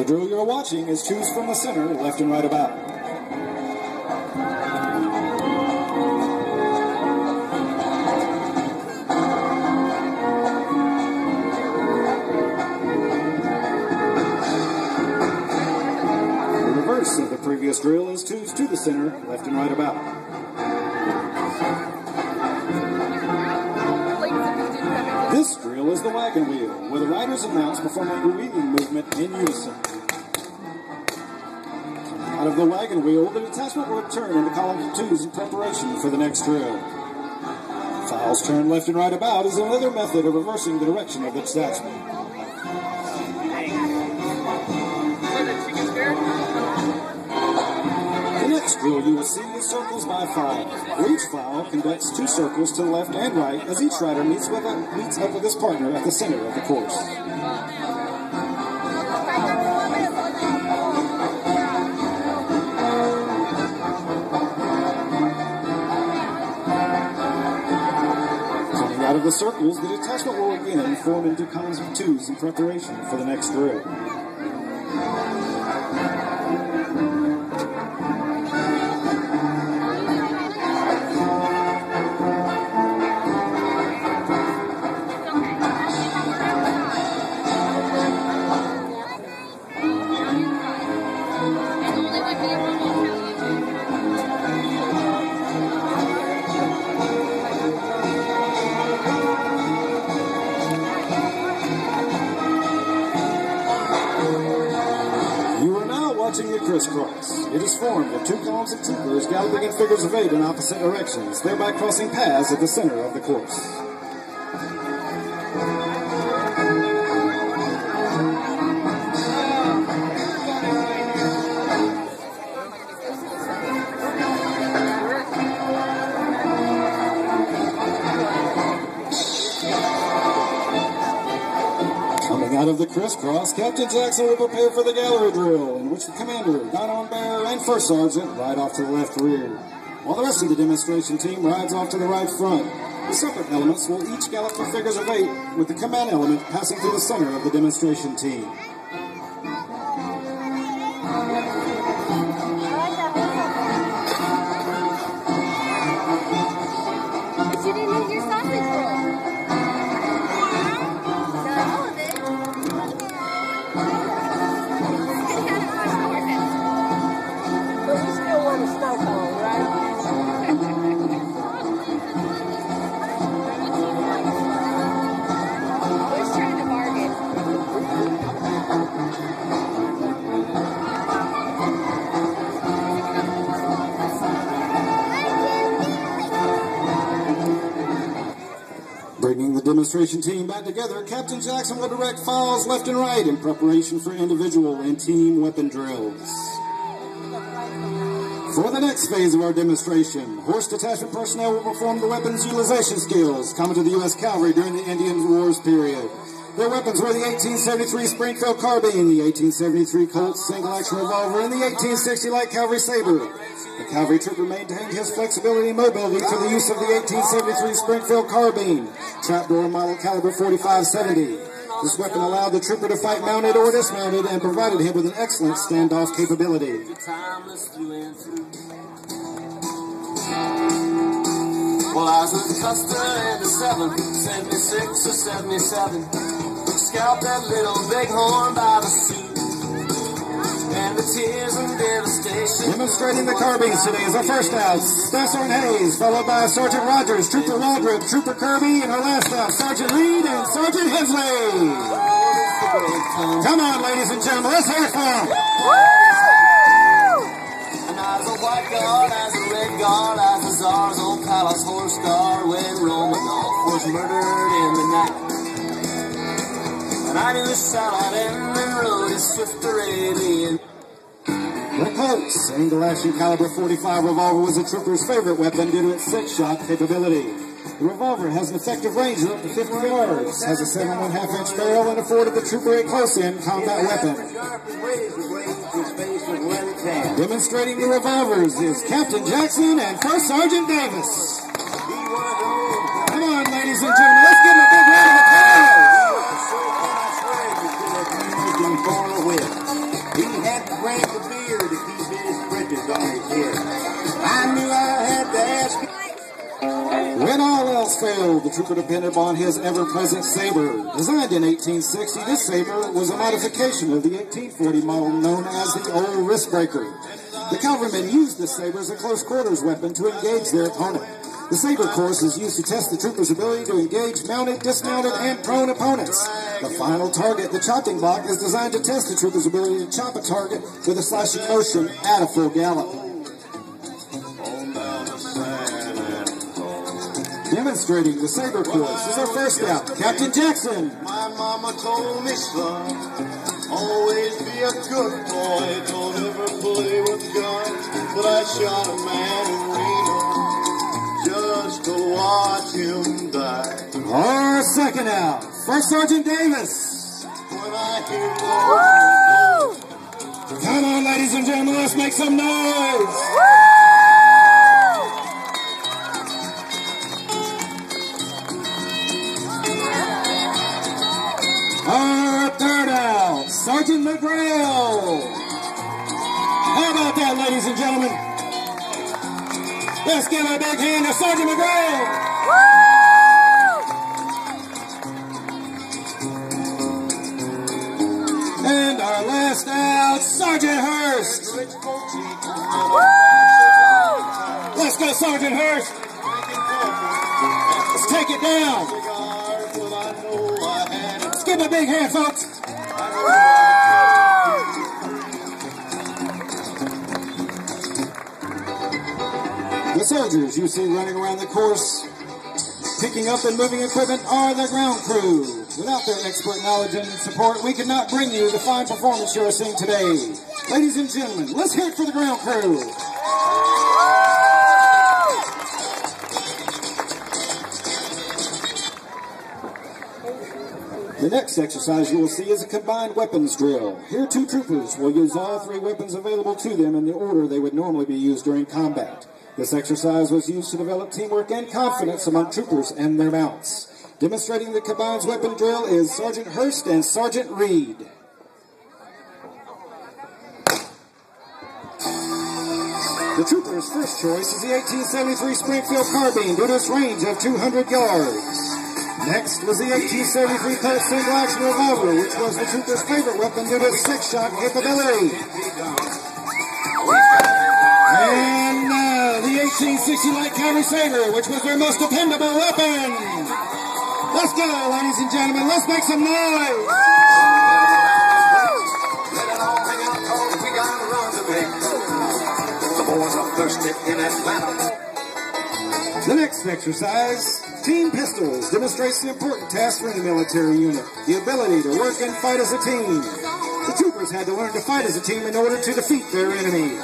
The drill you're watching is choose from the center, left and right about. The reverse of the previous drill is choose to the center, left and right about. This drill is the wagon wheel, where the riders and mounts perform a wheeling movement in unison. Out of the wagon wheel, the detachment will turn into columns of twos in preparation for the next drill. Files turn left and right about is another method of reversing the direction of the detachment. The next drill you will see is circles by file, where each file conducts 2 circles to the left and right as each rider meets up with his partner at the center of the course. Coming out of the circles, the detachment will again form into columns of 2s in preparation for the next drill. Watching the crisscross. It is formed of 2 columns of troopers galloping in figures of 8 in opposite directions, thereby crossing paths at the center of the course. Out of the crisscross, Captain Jackson will prepare for the gallery drill, in which the commander, Gun-on Bear, and First Sergeant ride off to the left rear, while the rest of the demonstration team rides off to the right front. The separate elements will each gallop for figures of 8, with the command element passing through the center of the demonstration team. You didn't eat your sausage roll. Bringing the demonstration team back together, Captain Jackson will direct files left and right in preparation for individual and team weapon drills. For the next phase of our demonstration, horse detachment personnel will perform the weapons utilization skills common to the U.S. Cavalry during the Indian Wars period. Their weapons were the 1873 Springfield carbine, the 1873 Colt single-action revolver, and the 1860 Light Cavalry saber. The cavalry trooper maintained his flexibility and mobility through the use of the 1873 Springfield carbine, trapdoor model caliber .45-70. This weapon allowed the trooper to fight mounted or dismounted and provided him with an excellent standoff capability. Well, I was with Custer in the 76 or 77. Scalped that little bighorn by the suit. And the tears and devastation. Demonstrating the carbines today is our first out, Staff Sergeant Hayes, followed by Sergeant Rogers, Trooper Waldrop, Trooper Kirby, and our last out, Sergeant Reed and Sergeant Hensley. Come on, ladies and gentlemen, let's hear it for them. And as a white guard, as a red guard, as a czar's old palace horse guard, when Romanov was murdered in the night. And I knew Saladin and rode his swift Arabian. The Colt single-action caliber .45 revolver was a trooper's favorite weapon due to its 6-shot capability. The revolver has an effective range of up to 50 yards, has a 7.5-inch barrel, and afforded the trooper a close-in combat weapon. Demonstrating the revolvers is Captain Jackson and First Sergeant Davis. Come on, ladies and gentlemen, let's give them a big round of applause. had to drink the beer to keep his britches on his head. I knew I had to ask. When all else failed, the trooper depended upon his ever-present saber. Designed in 1860, this saber was a modification of the 1840 model known as the old wristbreaker. The cavalrymen used this saber as a close-quarters weapon to engage their opponent. The saber course is used to test the trooper's ability to engage mounted, dismounted, and prone opponents. The final target, the chopping block, is designed to test the trooper's ability to chop a target with a slashing motion at a full gallop. Demonstrating the saber course is our first scout, Captain Jackson. My mama told me, son, always be a good boy, don't ever play with guns. But I shot a man in Reno just to watch him die. Our second out, First Sergeant Davis. When I hear those, Come on, ladies and gentlemen, let's make some noise. Our third out, Sergeant McGrail. How about that, ladies and gentlemen? Let's give a big hand to Sergeant McGrail. And our last out, Sergeant Hurst. Let's go, Sergeant Hurst. Let's take it down. Let's give him a big hand, folks. The soldiers you see running around the course, picking up and moving equipment, are the ground crew. Without their expert knowledge and support, we could not bring you the fine performance you are seeing today. Ladies and gentlemen, let's hear it for the ground crew. The next exercise you will see is a combined weapons drill. Here, two troopers will use all three weapons available to them in the order they would normally be used during combat. This exercise was used to develop teamwork and confidence among troopers and their mounts. Demonstrating the combined weapon drill is Sergeant Hurst and Sergeant Reed. The trooper's first choice is the 1873 Springfield carbine due to its range of 200 yards. Next was the 1873 Colt single action revolver, which was the trooper's favorite weapon due to its 6-shot capability. And the 1860 light cavalry saber, which was their most dependable weapon. Let's go, ladies and gentlemen. Let's make some noise. the boys are thirsty in Atlanta. The next exercise, Team Pistols, demonstrates the important task for any military unit, the ability to work and fight as a team. The troopers had to learn to fight as a team in order to defeat their enemies.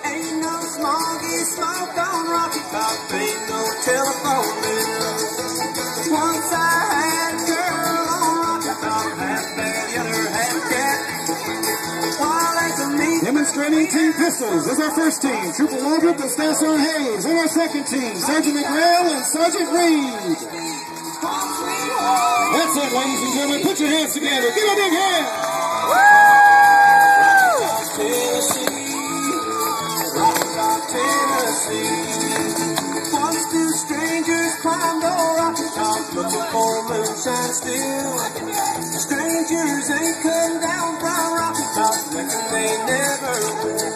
Ain't no smoggy smoke on Rocky Top, ain't no telephone bill. Once I had a girl on Rocky Top, half bad, the other half cat. While there's a meat Demonstrating Team Pistols is our first team, Trooper Waldrop and Staff Sergeant Hayes, and our second team, Sergeant McGrail and Sergeant Reed. That's it, ladies and gentlemen. Put your hands together. Give a big hand. Once two strangers climbed on Rocky Top, looking for moonshine still. Strangers ain't come down from Rocky Top, reckon they never will.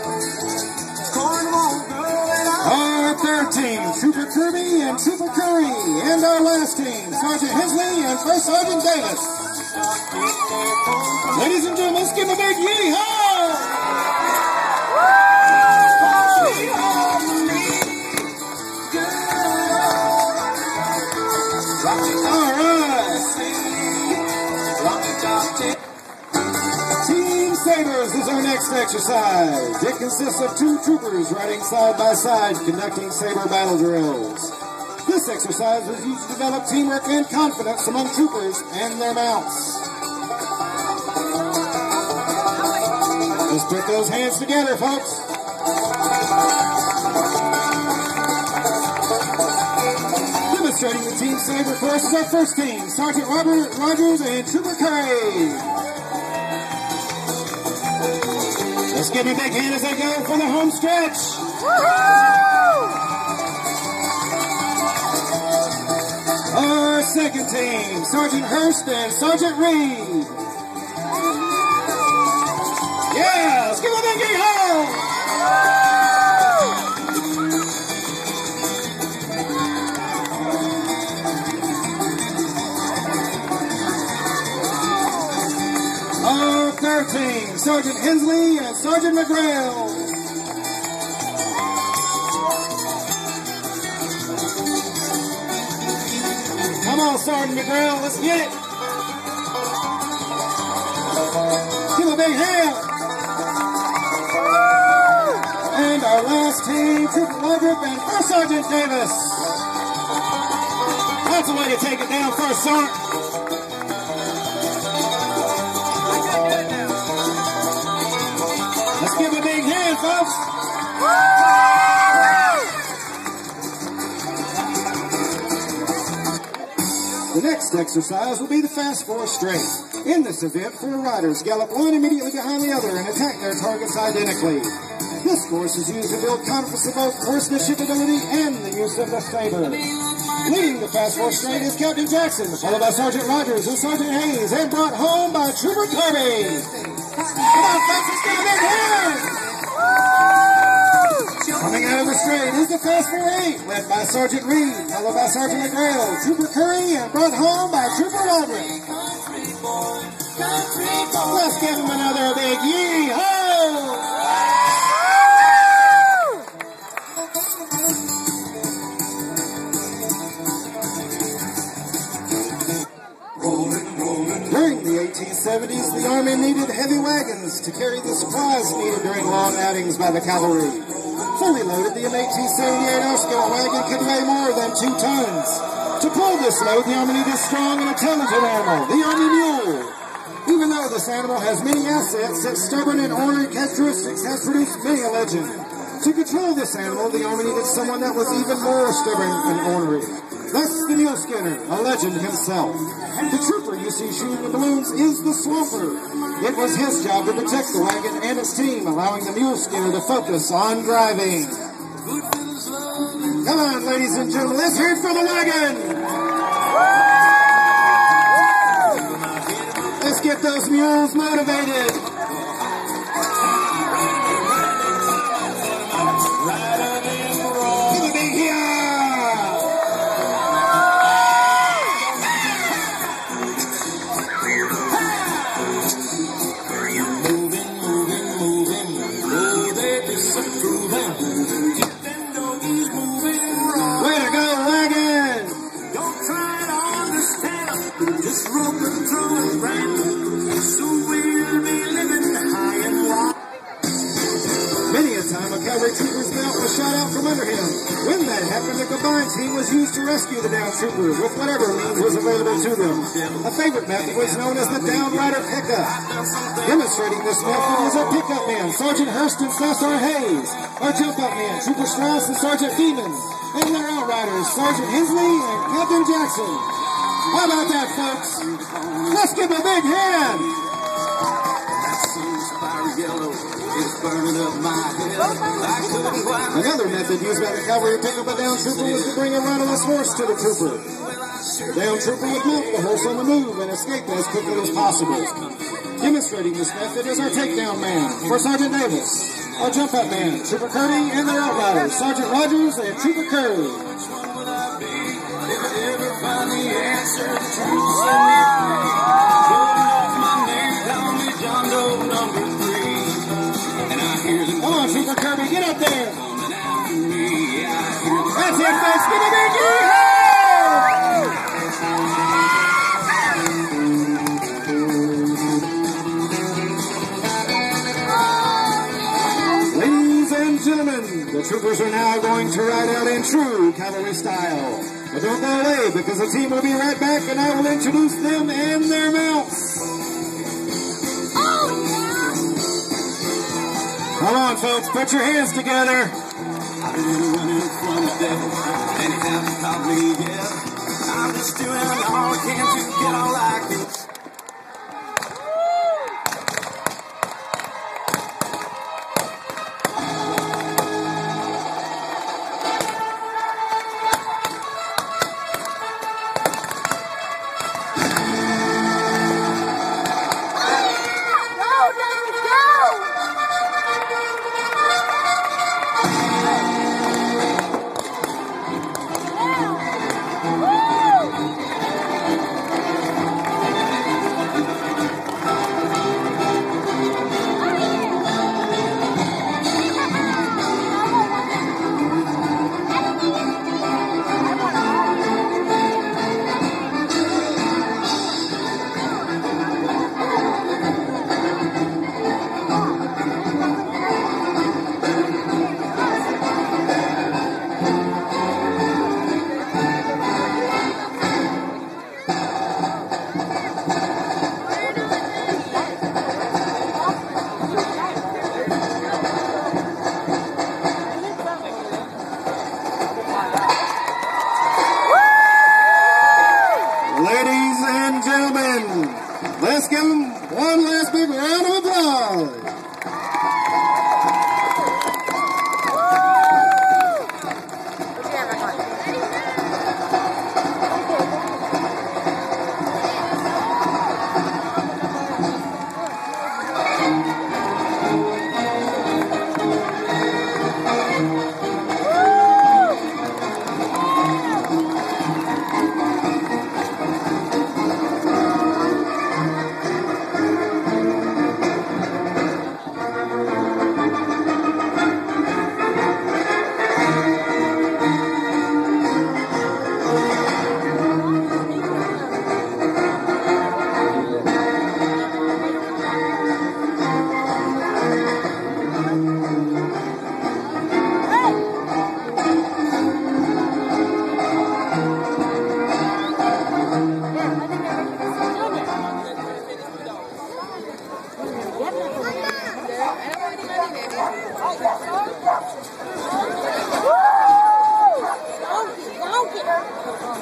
Corn won't grow at all. Our third team, Trooper Kirby and Trooper Curry. And our last team, Sergeant Hensley and First Sergeant Davis. Ladies and gentlemen, let's give them a big yee-haw! All right. Team Sabers is our next exercise. It consists of two troopers riding side by side, conducting saber battle drills. This exercise was used to develop teamwork and confidence among troopers and their mounts. Let's put those hands together, folks. Demonstrating the Team Saber course is our first team, Sergeant Robert Rogers and Trooper Curry. Let's give them a big hand as they go for the home stretch. Our second team, Sergeant Hurst and Sergeant Reed. Yeah, let's give them a big home. Our third team, Sergeant Hensley and Sergeant McGrail. Come on, Sergeant McGrail, let's get it. Give a big hand. And our last team, Trooper Waldrop and First Sergeant Davis. That's the way to take it down, First Sergeant. Let's give a big hand, folks. The next exercise will be the Fast Four Straight. In this event, 4 riders gallop one immediately behind the other and attack their targets identically. This course is used to build confidence of both horsemanship ability and the use of the saber. Leading the Fast Four Straight is Captain Jackson, followed by Sergeant Rogers and Sergeant Hayes, and brought home by Trooper Kirby. Come on, folks, let's give a big hand! Coming out of the straight is the Fast 4-8, led by Sergeant Reed, followed by Sergeant McGrail, Trooper Curry, and brought home by Trooper Waldrop. Let's give him another big yee-ho! During the 1870s, the Army needed heavy wagons to carry the supplies needed during long outings by the cavalry. Fully loaded, the 1878 Oscar wagon could weigh more than 2 tons. To pull this load, the Army needed a strong and intelligent animal, the Army mule. Even though this animal has many assets, its stubborn and ornery characteristics has produced many a legend. To control this animal, the Army needed someone that was even more stubborn and ornery. Thus, the Mule Skinner, a legend himself. The trooper you see shooting the balloons is the Swamper. It was his job to protect the wagon and its team, allowing the Mule Skinner to focus on driving. Come on, ladies and gentlemen, let's hear it from the wagon. Let's get those mules motivated. Give a big yeah! Trooper's belt was shot out from under him. When that happened, the combined team was used to rescue the downed trooper with whatever means was available to them. A favorite method was known as the down rider pickup. Demonstrating this method was our pickup man, Sergeant Hurst and Sergeant Hayes, our jump-up man, Trooper Strauss and Sergeant Beeman, and their outriders, Sergeant Hensley and Captain Jackson. How about that, folks? Let's give a big hand! Another method used by the cavalry to pick up a down trooper was to bring a riderless horse to the trooper. The down trooper would mount the horse on the move and escape as quickly as possible. Demonstrating this method is our takedown man, for Sergeant Davis, our jump-up man, Trooper Curry, and their outriders, Sergeant Rogers and Trooper Curry. Come on, Trooper Kirby, get up there. That's it, folks. Give me a big yee-haw! Ladies and gentlemen, the troopers are now going to ride out in true cavalry style. But don't go away, because the team will be right back, and I will introduce them and their mounts. Come on, folks, put your hands together. I've been running from the devil, and it hasn't stopped me yet. I'm just doing all I can to get all I can. One last big round of applause.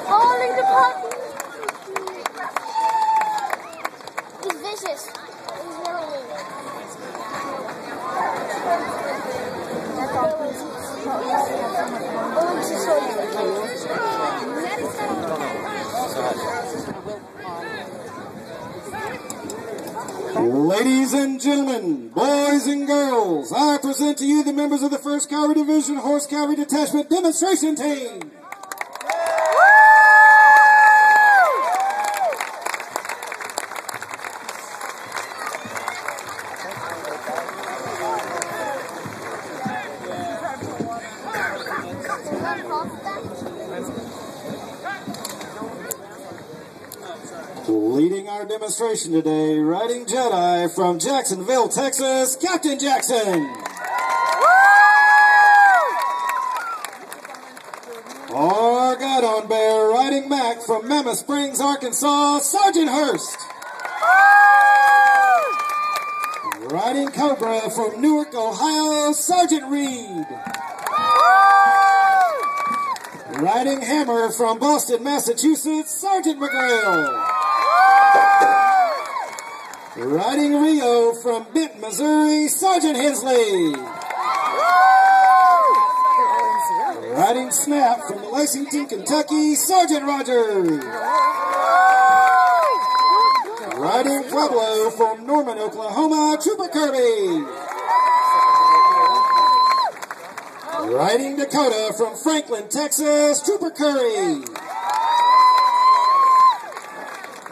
Holding the puppy. He's vicious. He's really mean. That's all. Oh, it's just Ladies and gentlemen, boys and girls, I present to you the members of the 1st Cavalry Division Horse Cavalry Detachment Demonstration Team. Leading our demonstration today, riding Jedi from Jacksonville, Texas, Captain Jackson. Our Guidon Bear, riding Mac from Mammoth Springs, Arkansas, Sergeant Hurst. Riding Cobra from Newark, Ohio, Sergeant Reed. Riding Hammer from Boston, Massachusetts, Sergeant McGrail. Riding Rio from Benton, Missouri, Sergeant Hensley. Riding Snap from Lexington, Kentucky, Sergeant Rogers. Riding Pueblo from Norman, Oklahoma, Trooper Kirby. Riding Dakota from Franklin, Texas, Trooper Curry.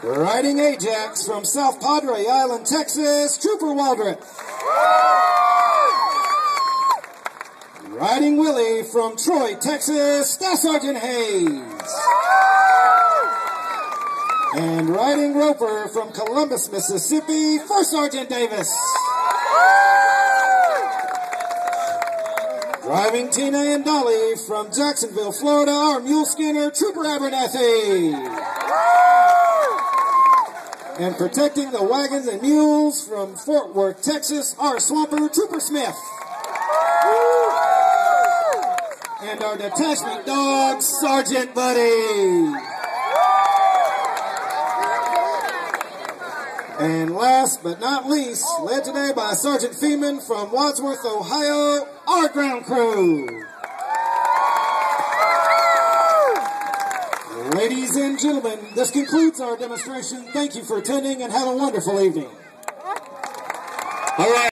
Riding Ajax from South Padre Island, Texas, Trooper Waldrop. Riding Willie from Troy, Texas, Staff Sergeant Hayes. And riding Roper from Columbus, Mississippi, First Sergeant Davis. Driving Tina and Dolly from Jacksonville, Florida, our mule skinner, Trooper Abernathy. And protecting the wagons and mules from Fort Worth, Texas, our swamper, Trooper Smith. And our detachment dog, Sergeant Buddy. And last but not least, led today by Sergeant Feeman from Wadsworth, Ohio, our ground crew. Ladies and gentlemen, this concludes our demonstration. Thank you for attending and have a wonderful evening. All right.